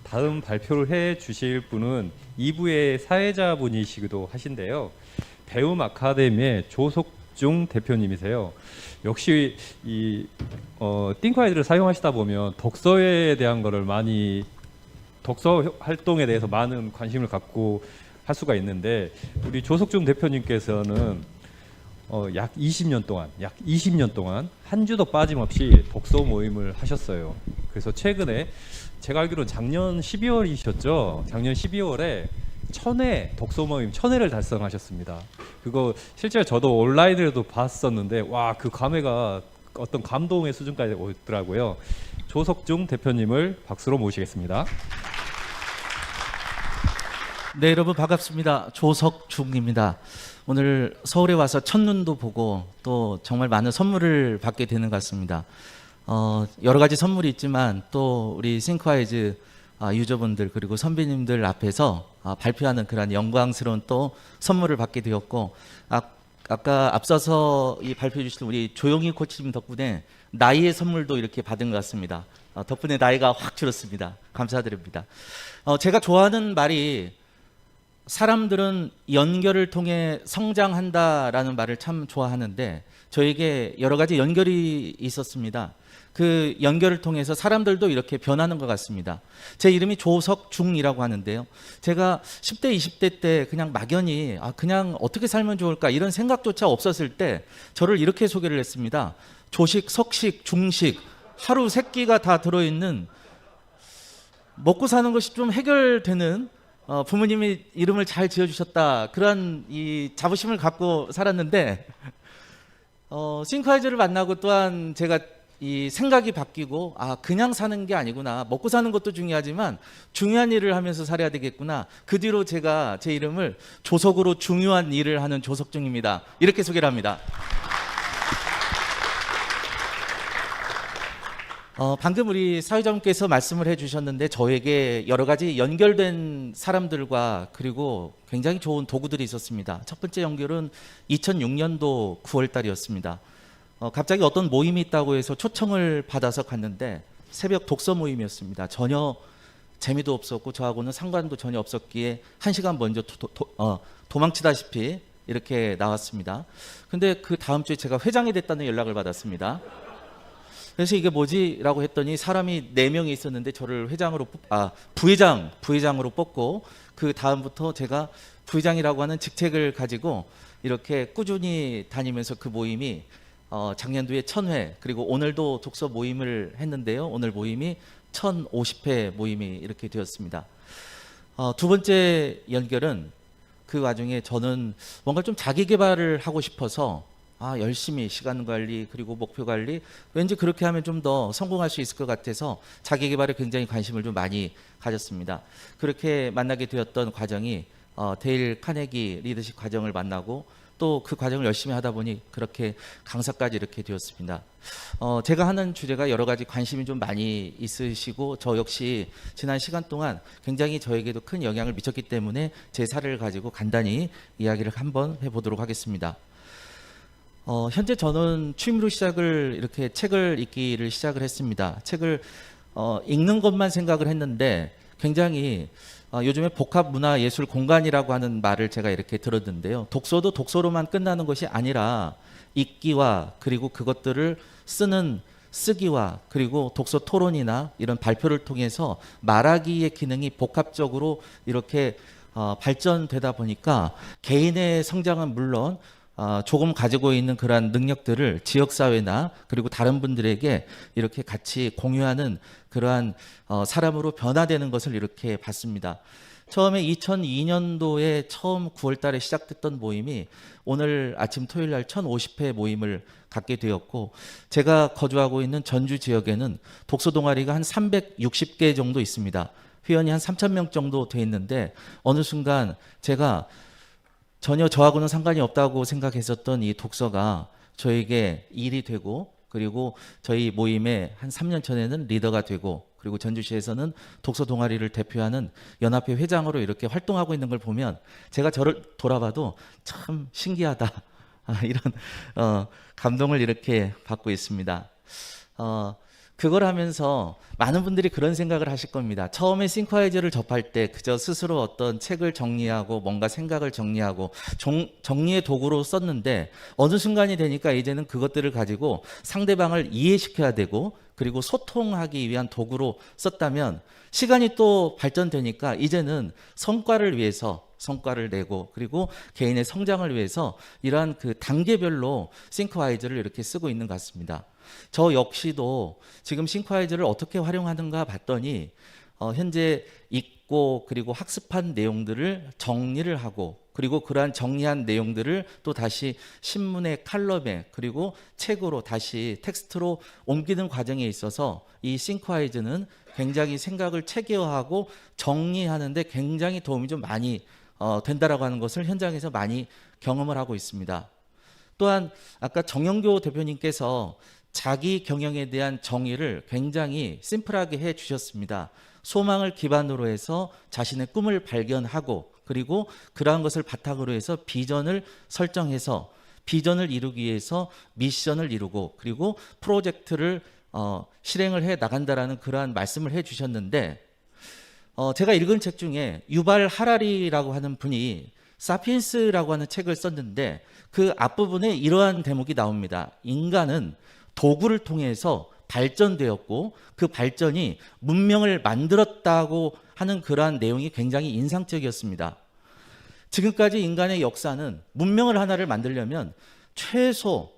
다음 발표를 해 주실 분은 2부의 사회자분이시기도 하신데요. 배움 아카데미의 조석중 대표님이세요. 역시 이 띵카이드를 사용하시다 보면 독서에 대한 거를 많이 독서 활동에 대해서 많은 관심을 갖고 할 수가 있는데 우리 조석중 대표님께서는 약 20년 동안 한 주도 빠짐없이 독서 모임을 하셨어요. 그래서 최근에 제가 알기로는 작년 12월이셨죠. 작년 12월에 천회 독서 모임 1000회를 달성하셨습니다. 그거 실제로 저도 온라인으로도 봤었는데 와, 그 감회가 어떤 감동의 수준까지 오더라고요. 조석중 대표님을 박수로 모시겠습니다. 네, 여러분 반갑습니다. 조석중입니다. 오늘 서울에 와서 첫눈도 보고 또 정말 많은 선물을 받게 되는 것 같습니다. 여러 가지 선물이 있지만 또 우리 싱크와이즈 유저분들 그리고 선배님들 앞에서 발표하는 그런 영광스러운 또 선물을 받게 되었고, 아까 앞서서 이 발표해 주신 우리 조용희 코치님 덕분에 나이의 선물도 이렇게 받은 것 같습니다. 덕분에 나이가 확 줄었습니다. 감사드립니다. 제가 좋아하는 말이 사람들은 연결을 통해 성장한다라는 말을 참 좋아하는데 저에게 여러 가지 연결이 있었습니다. 그 연결을 통해서 사람들도 이렇게 변하는 것 같습니다. 제 이름이 조석중이라고 하는데요. 제가 10대, 20대 때 그냥 막연히 그냥 어떻게 살면 좋을까 이런 생각조차 없었을 때 저를 이렇게 소개를 했습니다. 조식, 석식, 중식, 하루 3끼가 다 들어있는 먹고 사는 것이 좀 해결되는 부모님이 이름을 잘 지어주셨다 그런 이 자부심을 갖고 살았는데 싱크와이즈를 만나고 또한 제가 이 생각이 바뀌고 그냥 사는 게 아니구나, 먹고 사는 것도 중요하지만 중요한 일을 하면서 살아야 되겠구나. 그 뒤로 제가 제 이름을 조석으로 중요한 일을 하는 조석중입니다 이렇게 소개를 합니다. 방금 우리 사회자분께서 말씀을 해주셨는데 저에게 여러 가지 연결된 사람들과 그리고 굉장히 좋은 도구들이 있었습니다. 첫 번째 연결은 2006년도 9월 달이었습니다. 갑자기 어떤 모임이 있다고 해서 초청을 받아서 갔는데 새벽 독서 모임이었습니다. 전혀 재미도 없었고 저하고는 상관도 전혀 없었기에 1시간 먼저 도망치다시피 이렇게 나왔습니다. 근데 그 다음 주에 제가 회장이 됐다는 연락을 받았습니다. 그래서 이게 뭐지? 라고 했더니 사람이 4명이 있었는데 저를 부회장으로 뽑고 그 다음부터 제가 부회장이라고 하는 직책을 가지고 이렇게 꾸준히 다니면서 그 모임이 작년도에 1000회 그리고 오늘도 독서 모임을 했는데요. 오늘 모임이 1050회 모임이 이렇게 되었습니다. 두 번째 연결은 그 와중에 저는 뭔가 좀 자기 개발을 하고 싶어서 열심히 시간 관리 그리고 목표 관리 왠지 그렇게 하면 좀 더 성공할 수 있을 것 같아서 자기 개발에 굉장히 관심을 좀 많이 가졌습니다. 그렇게 만나게 되었던 과정이 데일 카네기 리더십 과정을 만나고 또 그 과정을 열심히 하다 보니 그렇게 강사까지 이렇게 되었습니다. 제가 하는 주제가 여러 가지 관심이 좀 많이 있으시고 저 역시 지난 시간 동안 굉장히 저에게도 큰 영향을 미쳤기 때문에 제 사례를 가지고 간단히 이야기를 한번 해보도록 하겠습니다. 현재 저는 취미로 이렇게 책을 읽기를 시작을 했습니다. 책을 읽는 것만 생각을 했는데 굉장히 요즘에 복합문화예술 공간이라고 하는 말을 제가 이렇게 들었는데요. 독서도 독서로만 끝나는 것이 아니라 읽기와 그리고 그것들을 쓰기와 그리고 독서 토론이나 이런 발표를 통해서 말하기의 기능이 복합적으로 이렇게 발전되다 보니까 개인의 성장은 물론 조금 가지고 있는 그러한 능력들을 지역사회나 그리고 다른 분들에게 이렇게 같이 공유하는 그러한 사람으로 변화되는 것을 이렇게 봤습니다. 처음에 2002년도에 처음 9월 달에 시작됐던 모임이 오늘 아침 토요일 날 1050회 모임을 갖게 되었고, 제가 거주하고 있는 전주 지역에는 독서 동아리가 한 360개 정도 있습니다. 회원이 한 3,000명 정도 돼 있는데 어느 순간 제가 전혀 저하고는 상관이 없다고 생각했었던 이 독서가 저에게 일이 되고 그리고 저희 모임에 한 3년 전에는 리더가 되고 그리고 전주시에서는 독서 동아리를 대표하는 연합회 회장으로 이렇게 활동하고 있는 걸 보면 제가 저를 돌아봐도 참 신기하다 이런 감동을 이렇게 받고 있습니다. 그걸 하면서 많은 분들이 그런 생각을 하실 겁니다. 처음에 싱크와이즈를 접할 때 그저 스스로 어떤 책을 정리하고 뭔가 생각을 정리하고 정리의 도구로 썼는데 어느 순간이 되니까 이제는 그것들을 가지고 상대방을 이해시켜야 되고 그리고 소통하기 위한 도구로 썼다면 시간이 또 발전되니까 이제는 성과를 위해서 성과를 내고 그리고 개인의 성장을 위해서 이러한 그 단계별로 싱크와이즈를 이렇게 쓰고 있는 것 같습니다. 저 역시도 지금 싱크와이즈를 어떻게 활용하는가 봤더니 현재 읽고 그리고 학습한 내용들을 정리를 하고 그리고 그러한 정리한 내용들을 또 다시 신문의 칼럼에 그리고 책으로 다시 텍스트로 옮기는 과정에 있어서 이 싱크와이즈는 굉장히 생각을 체계화하고 정리하는데 굉장히 도움이 좀 많이 된다라고 하는 것을 현장에서 많이 경험을 하고 있습니다. 또한 아까 정영교 대표님께서 자기 경영에 대한 정의를 굉장히 심플하게 해 주셨습니다. 소망을 기반으로 해서 자신의 꿈을 발견하고 그리고 그러한 것을 바탕으로 해서 비전을 설정해서 비전을 이루기 위해서 미션을 이루고 그리고 프로젝트를 실행을 해 나간다라는 그러한 말씀을 해 주셨는데 제가 읽은 책 중에 유발 하라리라고 하는 분이 사피엔스라고 하는 책을 썼는데 그 앞부분에 이러한 대목이 나옵니다. 인간은 도구를 통해서 발전되었고 그 발전이 문명을 만들었다고 하는 그러한 내용이 굉장히 인상적이었습니다. 지금까지 인간의 역사는 문명을 하나를 만들려면 최소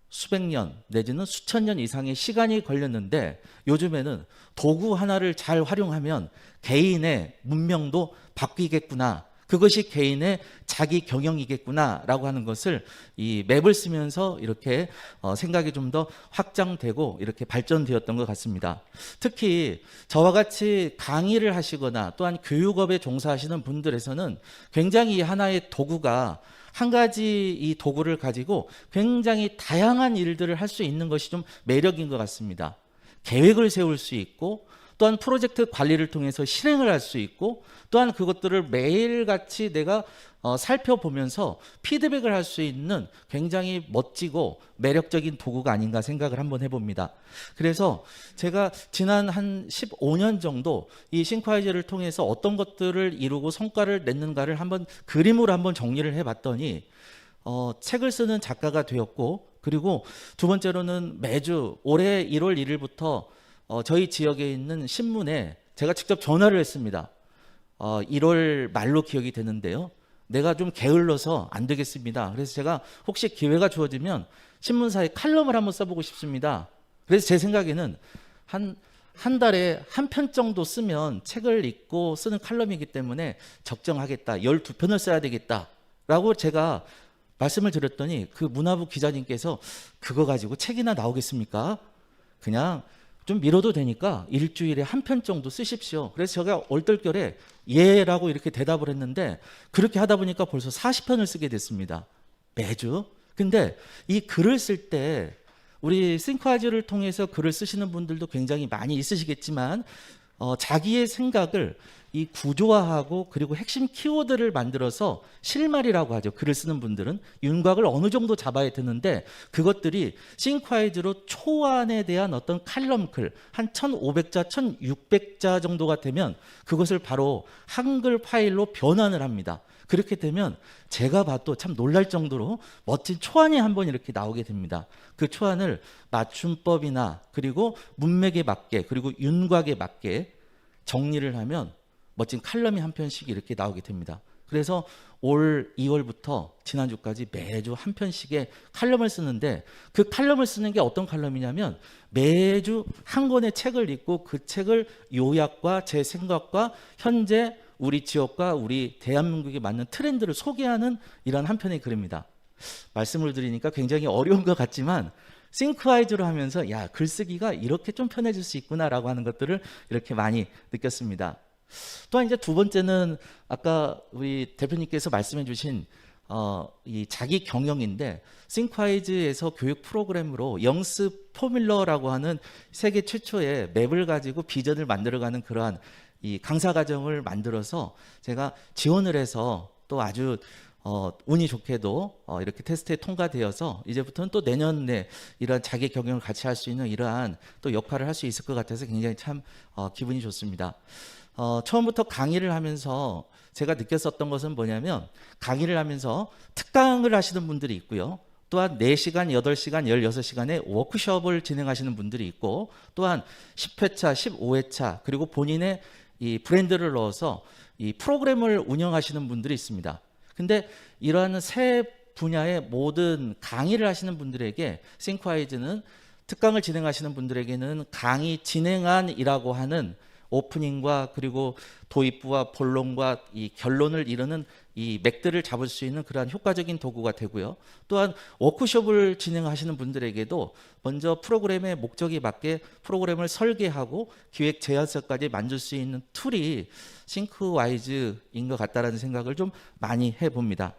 수백 년 내지는 수천 년 이상의 시간이 걸렸는데 요즘에는 도구 하나를 잘 활용하면 개인의 문명도 바뀌겠구나. 그것이 개인의 자기 경영이겠구나라고 하는 것을 이 맵을 쓰면서 이렇게 생각이 좀 더 확장되고 이렇게 발전되었던 것 같습니다. 특히 저와 같이 강의를 하시거나 또한 교육업에 종사하시는 분들에서는 굉장히 하나의 도구가 한 가지 이 도구를 가지고 굉장히 다양한 일들을 할 수 있는 것이 좀 매력인 것 같습니다. 계획을 세울 수 있고 또한 프로젝트 관리를 통해서 실행을 할 수 있고 또한 그것들을 매일같이 내가 살펴보면서 피드백을 할 수 있는 굉장히 멋지고 매력적인 도구가 아닌가 생각을 한번 해봅니다. 그래서 제가 지난 한 15년 정도 이 싱크와이즈를 통해서 어떤 것들을 이루고 성과를 냈는가를 한번 그림으로 한번 정리를 해봤더니 책을 쓰는 작가가 되었고 그리고 두 번째로는 매주 올해 1월 1일부터 저희 지역에 있는 신문에 제가 직접 전화를 했습니다. 1월 말로 기억이 되는데요. 내가 좀 게을러서 안 되겠습니다. 그래서 제가 혹시 기회가 주어지면 신문사에 칼럼을 한번 써보고 싶습니다. 그래서 제 생각에는 한 달에 한 편 정도 쓰면 책을 읽고 쓰는 칼럼이기 때문에 적정하겠다. 12편을 써야 되겠다라고 제가 말씀을 드렸더니 그 문화부 기자님께서 그거 가지고 책이나 나오겠습니까? 그냥 좀 미뤄도 되니까 일주일에 한 편 정도 쓰십시오. 그래서 제가 얼떨결에 예라고 이렇게 대답을 했는데 그렇게 하다 보니까 벌써 40편을 쓰게 됐습니다. 매주. 근데 이 글을 쓸 때 우리 싱크와이즈를 통해서 글을 쓰시는 분들도 굉장히 많이 있으시겠지만 자기의 생각을 이 구조화하고 그리고 핵심 키워드를 만들어서 실말이라고 하죠. 글을 쓰는 분들은 윤곽을 어느 정도 잡아야 되는데 그것들이 싱크와이즈로 초안에 대한 어떤 칼럼글 한 1500자, 1600자 정도가 되면 그것을 바로 한글 파일로 변환을 합니다. 그렇게 되면 제가 봐도 참 놀랄 정도로 멋진 초안이 한번 이렇게 나오게 됩니다. 그 초안을 맞춤법이나 그리고 문맥에 맞게 그리고 윤곽에 맞게 정리를 하면 멋진 칼럼이 한 편씩 이렇게 나오게 됩니다. 그래서 올 2월부터 지난주까지 매주 한 편씩의 칼럼을 쓰는데 그 칼럼을 쓰는 게 어떤 칼럼이냐면 매주 한 권의 책을 읽고 그 책을 요약과 제 생각과 현재 우리 지역과 우리 대한민국에 맞는 트렌드를 소개하는 이런 한 편의 글입니다. 말씀을 드리니까 굉장히 어려운 것 같지만 싱크와이즈로 하면서 야, 글쓰기가 이렇게 좀 편해질 수 있구나라고 하는 것들을 이렇게 많이 느꼈습니다. 또한 이제 두 번째는 아까 우리 대표님께서 말씀해 주신 이 자기 경영인데 싱크와이즈에서 교육 프로그램으로 영스 포뮬러라고 하는 세계 최초의 맵을 가지고 비전을 만들어가는 그러한 이 강사 과정을 만들어서 제가 지원을 해서 또 아주 운이 좋게도 이렇게 테스트에 통과되어서 이제부터는 또 내년에 이러한 자기 경영을 같이 할 수 있는 이러한 또 역할을 할 수 있을 것 같아서 굉장히 참 기분이 좋습니다. 처음부터 강의를 하면서 제가 느꼈었던 것은 뭐냐면 강의를 하면서 특강을 하시는 분들이 있고요. 또한 4시간, 8시간, 16시간의 워크숍을 진행하시는 분들이 있고 또한 10회차, 15회차 그리고 본인의 이 브랜드를 넣어서 이 프로그램을 운영하시는 분들이 있습니다. 근데 이러한 세 분야의 모든 강의를 하시는 분들에게 싱크와이즈는 특강을 진행하시는 분들에게는 강의 진행안이라고 하는 오프닝과 그리고 도입부와 본론과 이 결론을 이루는 이 맥들을 잡을 수 있는 그러한 효과적인 도구가 되고요. 또한 워크숍을 진행하시는 분들에게도 먼저 프로그램의 목적에 맞게 프로그램을 설계하고 기획 제안서까지 만들 수 있는 툴이 싱크와이즈인 것 같다라는 생각을 좀 많이 해봅니다.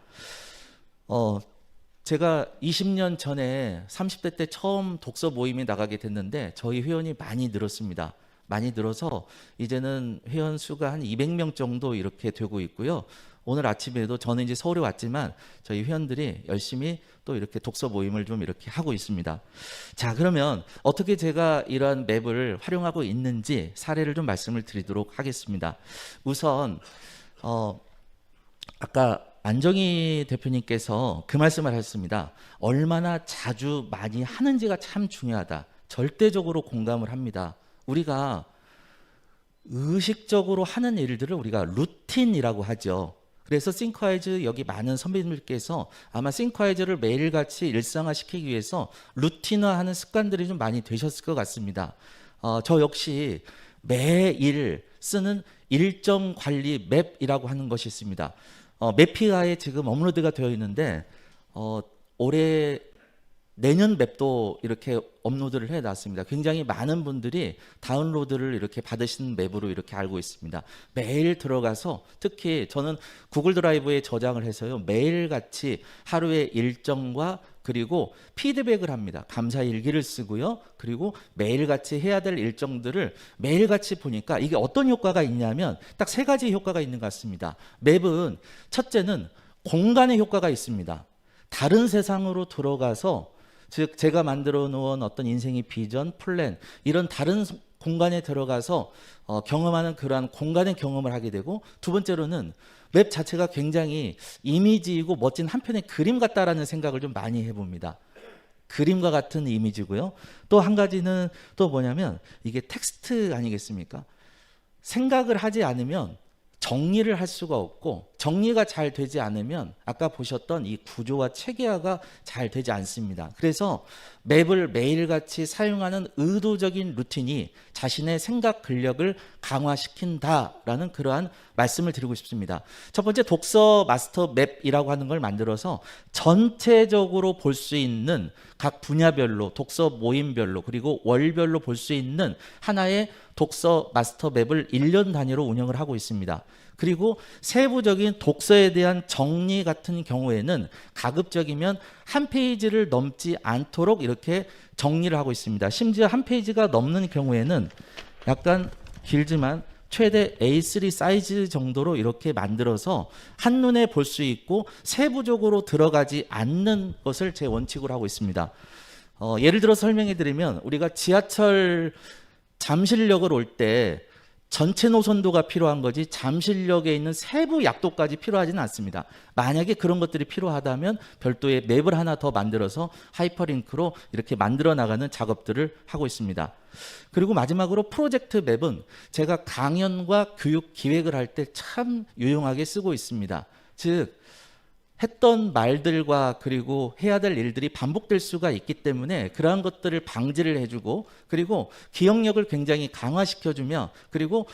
제가 20년 전에 30대 때 처음 독서 모임에 나가게 됐는데 저희 회원이 많이 늘었습니다. 많이 늘어서 이제는 회원 수가 한 200명 정도 이렇게 되고 있고요. 오늘 아침에도 저는 이제 서울에 왔지만 저희 회원들이 열심히 또 이렇게 독서 모임을 좀 이렇게 하고 있습니다. 자, 그러면 어떻게 제가 이러한 맵을 활용하고 있는지 사례를 좀 말씀을 드리도록 하겠습니다. 우선 아까 안정희 대표님께서 그 말씀을 하셨습니다. 얼마나 자주 많이 하는지가 참 중요하다. 절대적으로 공감을 합니다. 우리가 의식적으로 하는 일들을 우리가 루틴이라고 하죠. 그래서 싱크와이즈 여기 많은 선배님들께서 아마 싱크와이즈를 매일같이 일상화시키기 위해서 루틴화하는 습관들이 좀 많이 되셨을 것 같습니다. 저 역시 매일 쓰는 일정 관리 맵이라고 하는 것이 있습니다. 매피아에 지금 업로드가 되어 있는데 올해 내년 맵도 이렇게 업로드를 해놨습니다. 굉장히 많은 분들이 다운로드를 이렇게 받으신 맵으로 이렇게 알고 있습니다. 매일 들어가서 특히 저는 구글 드라이브에 저장을 해서요. 매일같이 하루의 일정과 그리고 피드백을 합니다. 감사 일기를 쓰고요. 그리고 매일같이 해야 될 일정들을 매일같이 보니까 이게 어떤 효과가 있냐면 딱 3가지 효과가 있는 것 같습니다. 맵은 첫째는 공간의 효과가 있습니다. 다른 세상으로 들어가서 즉 제가 만들어 놓은 어떤 인생의 비전, 플랜 이런 다른 공간에 들어가서 경험하는 그러한 공간의 경험을 하게 되고 두 번째로는 웹 자체가 굉장히 이미지이고 멋진 한 편의 그림 같다라는 생각을 좀 많이 해봅니다. 그림과 같은 이미지고요. 또 한 가지는 또 뭐냐면 이게 텍스트 아니겠습니까? 생각을 하지 않으면 정리를 할 수가 없고 정리가 잘 되지 않으면 아까 보셨던 이 구조와 체계화가 잘 되지 않습니다. 그래서 맵을 매일같이 사용하는 의도적인 루틴이 자신의 생각 근력을 강화시킨다라는 그러한 말씀을 드리고 싶습니다. 첫 번째 독서 마스터 맵이라고 하는 걸 만들어서 전체적으로 볼 수 있는 각 분야별로 독서 모임별로 그리고 월별로 볼 수 있는 하나의 독서 마스터 맵을 1년 단위로 운영을 하고 있습니다. 그리고 세부적인 독서에 대한 정리 같은 경우에는 가급적이면 한 페이지를 넘지 않도록 이렇게 정리를 하고 있습니다. 심지어 한 페이지가 넘는 경우에는 약간 길지만 최대 A3 사이즈 정도로 이렇게 만들어서 한눈에 볼 수 있고 세부적으로 들어가지 않는 것을 제 원칙으로 하고 있습니다. 예를 들어 설명해 드리면 우리가 지하철 잠실역을 올 때 전체 노선도가 필요한 거지 잠실역에 있는 세부 약도까지 필요하지는 않습니다. 만약에 그런 것들이 필요하다면 별도의 맵을 하나 더 만들어서 하이퍼링크로 이렇게 만들어 나가는 작업들을 하고 있습니다. 그리고 마지막으로 프로젝트 맵은 제가 강연과 교육 기획을 할 때 참 유용하게 쓰고 있습니다. 즉 했던 말들과 그리고 해야 될 일들이 반복될 수가 있기 때문에 그러한 것들을 방지를 해주고 그리고 기억력을 굉장히 강화시켜주며 그리고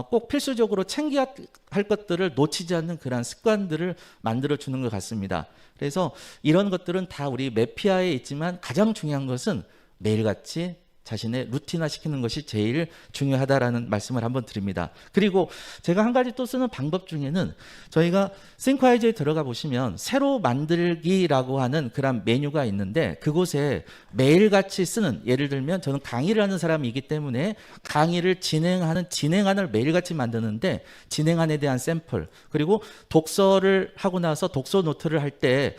꼭 필수적으로 챙겨야 할 것들을 놓치지 않는 그러한 습관들을 만들어주는 것 같습니다. 그래서 이런 것들은 다 우리 매피아에 있지만 가장 중요한 것은 매일같이 자신의 루틴화 시키는 것이 제일 중요하다라는 말씀을 한번 드립니다. 그리고 제가 한 가지 또 쓰는 방법 중에는 저희가 싱크와이즈에 들어가 보시면 새로 만들기라고 하는 그런 메뉴가 있는데 그곳에 매일같이 쓰는, 예를 들면 저는 강의를 하는 사람이기 때문에 강의를 진행하는 진행안을 매일같이 만드는데 진행안에 대한 샘플, 그리고 독서를 하고 나서 독서 노트를 할 때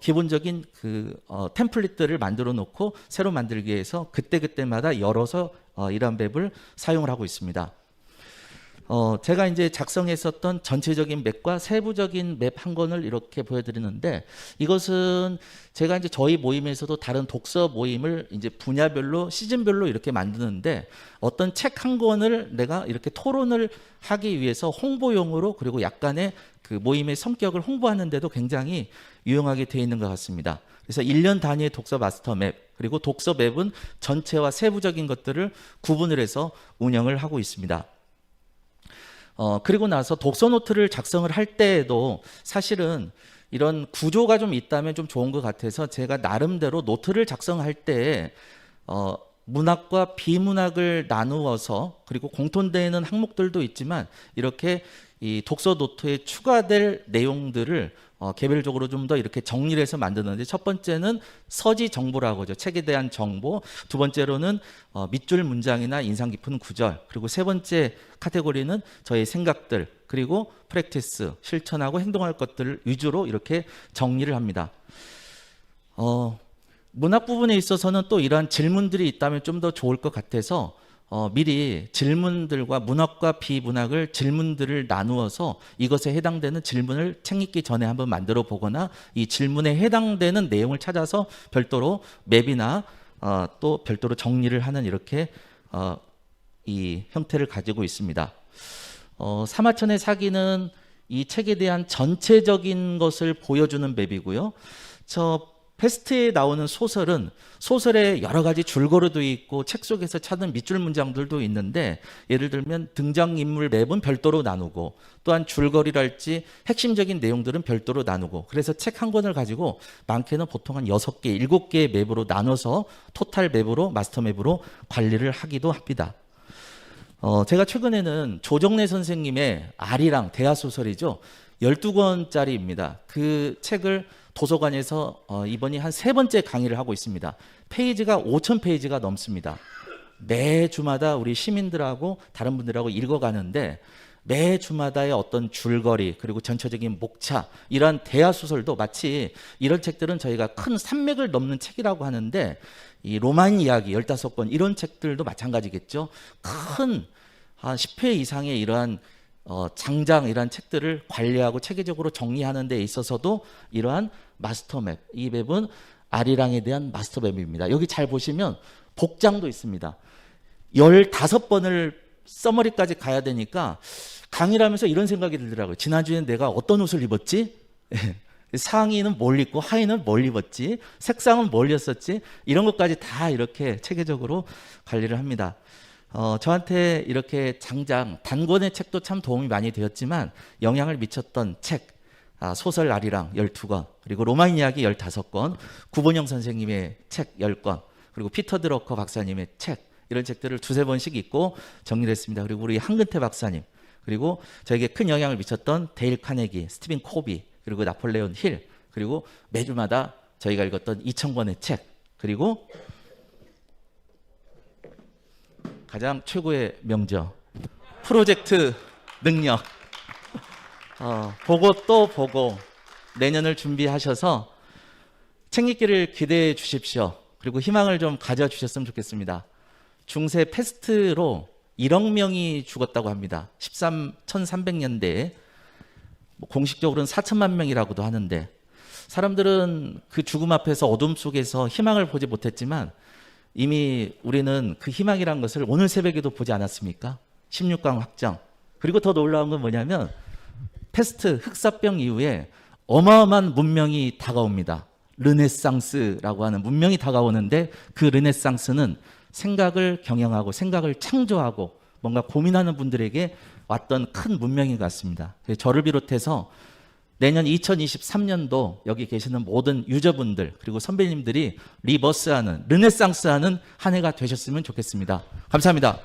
기본적인 템플릿들을 만들어 놓고 새로 만들기 위해서 그때그때마다 열어서 이러한 맵을 사용을 하고 있습니다. 제가 이제 작성했었던 전체적인 맵과 세부적인 맵 한 권을 이렇게 보여드리는데, 이것은 제가 이제 저희 모임에서도 다른 독서 모임을 이제 분야별로 시즌별로 이렇게 만드는데, 어떤 책 한 권을 내가 이렇게 토론을 하기 위해서 홍보용으로, 그리고 약간의 그 모임의 성격을 홍보하는데도 굉장히 유용하게 되어 있는 것 같습니다. 그래서 1년 단위의 독서 마스터 맵, 그리고 독서 맵은 전체와 세부적인 것들을 구분을 해서 운영을 하고 있습니다. 그리고 나서 독서 노트를 작성을 할 때에도 사실은 이런 구조가 좀 있다면 좀 좋은 것 같아서 제가 나름대로 노트를 작성할 때 문학과 비문학을 나누어서, 그리고 공통되는 항목들도 있지만 이렇게 이 독서 노트에 추가될 내용들을 개별적으로 좀 더 이렇게 정리를 해서 만드는데, 첫 번째는 서지 정보라고 하죠. 책에 대한 정보. 두 번째로는 밑줄 문장이나 인상 깊은 구절. 그리고 세 번째 카테고리는 저의 생각들, 그리고 프랙티스, 실천하고 행동할 것들을 위주로 이렇게 정리를 합니다. 문학 부분에 있어서는 또 이러한 질문들이 있다면 좀 더 좋을 것 같아서 미리 질문들과 문학과 비문학을 질문들을 나누어서 이것에 해당되는 질문을 책 읽기 전에 한번 만들어 보거나, 이 질문에 해당되는 내용을 찾아서 별도로 맵이나 또 별도로 정리를 하는 이렇게 이 형태를 가지고 있습니다. 사마천의 사기는 이 책에 대한 전체적인 것을 보여주는 맵이고요. 저 패스트에 나오는 소설은 소설에 여러 가지 줄거리도 있고 책 속에서 찾은 밑줄 문장들도 있는데, 예를 들면 등장인물 맵은 별도로 나누고, 또한 줄거리랄지 핵심적인 내용들은 별도로 나누고, 그래서 책 한 권을 가지고 많게는 보통 한 6개, 7개의 맵으로 나눠서 토탈 맵으로, 마스터 맵으로 관리를 하기도 합니다. 제가 최근에는 조정래 선생님의 아리랑 대하소설이죠. 12권짜리입니다. 그 책을 도서관에서 이번이 한 3번째 강의를 하고 있습니다. 페이지가 5,000페이지가 넘습니다. 매 주마다 우리 시민들하고 다른 분들하고 읽어가는데, 매 주마다의 어떤 줄거리, 그리고 전체적인 목차, 이러한 대하소설도 마치 이런 책들은 저희가 큰 산맥을 넘는 책이라고 하는데, 이 로만 이야기 15권 이런 책들도 마찬가지겠죠. 큰 한 10회 이상의 이러한 장장, 이러한 책들을 관리하고 체계적으로 정리하는 데 있어서도 이러한 마스터 맵, 이 맵은 아리랑에 대한 마스터 맵입니다. 여기 잘 보시면 복장도 있습니다. 15번을 서머리까지 가야 되니까 강의를 하면서 이런 생각이 들더라고요. 지난주에는 내가 어떤 옷을 입었지? 상의는 뭘 입고 하의는 뭘 입었지? 색상은 뭘였었지? 이런 것까지 다 이렇게 체계적으로 관리를 합니다. 저한테 이렇게 장장, 단권의 책도 참 도움이 많이 되었지만 영향을 미쳤던 책, 소설 아리랑 12권, 그리고 로만 이야기 15권, 구본영 선생님의 책 10권, 그리고 피터 드러커 박사님의 책, 이런 책들을 2-3번씩 읽고 정리를 했습니다. 그리고 우리 한근태 박사님, 그리고 저에게 큰 영향을 미쳤던 데일 카네기, 스티븐 코비, 그리고 나폴레온 힐, 그리고 매주마다 저희가 읽었던 2,000권의 책, 그리고 가장 최고의 명저, 프로젝트 능력. 보고 또 보고 내년을 준비하셔서 책 읽기를 기대해 주십시오. 그리고 희망을 좀 가져주셨으면 좋겠습니다. 중세 패스트로 1억 명이 죽었다고 합니다. 1300년대에 공식적으로는 4천만 명이라고도 하는데, 사람들은 그 죽음 앞에서 어둠 속에서 희망을 보지 못했지만 이미 우리는 그 희망이란 것을 오늘 새벽에도 보지 않았습니까? 16강 확정. 그리고 더 놀라운 건 뭐냐면 패스트, 흑사병 이후에 어마어마한 문명이 다가옵니다. 르네상스라고 하는 문명이 다가오는데, 그 르네상스는 생각을 경영하고 생각을 창조하고 뭔가 고민하는 분들에게 왔던 큰 문명인 것 같습니다. 저를 비롯해서 내년 2023년도 여기 계시는 모든 유저분들 그리고 선배님들이 리버스하는 르네상스하는 한 해가 되셨으면 좋겠습니다. 감사합니다.